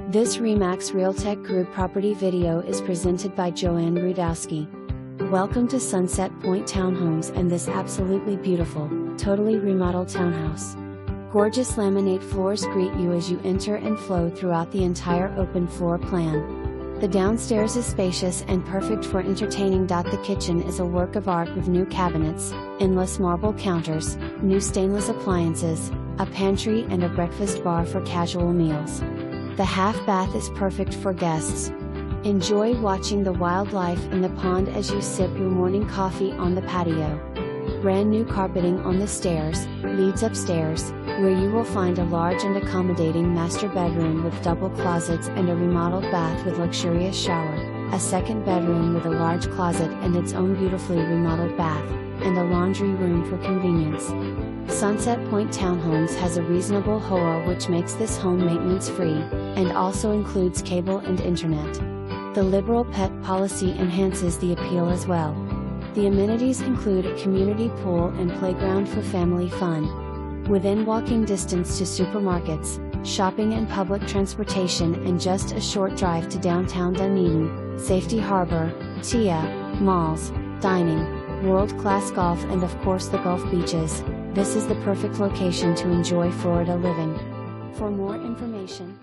This Remax Realtec Group property video is presented by Joanne Rudowski. Welcome to Sunset Pointe Townhomes and this absolutely beautiful, totally remodeled townhouse. Gorgeous laminate floors greet you as you enter and flow throughout the entire open floor plan. The downstairs is spacious and perfect for entertaining. The kitchen is a work of art with new cabinets, endless marble counters, new stainless appliances, a pantry and a breakfast bar for casual meals. The half bath is perfect for guests. Enjoy watching the wildlife in the pond as you sip your morning coffee on the patio. Brand new carpeting on the stairs leads upstairs, where you will find a large and accommodating master bedroom with double closets and a remodeled bath with luxurious shower, a second bedroom with a large closet and its own beautifully remodeled bath, and a laundry room for convenience. Sunset Pointe Townhomes has a reasonable HOA which makes this home maintenance-free, and also includes cable and internet. The liberal pet policy enhances the appeal as well. The amenities include a community pool and playground for family fun. Within walking distance to supermarkets, shopping and public transportation, and just a short drive to downtown Dunedin, Safety Harbor, TIA, malls, dining, world-class golf and of course the Gulf beaches, this is the perfect location to enjoy Florida living. For more information,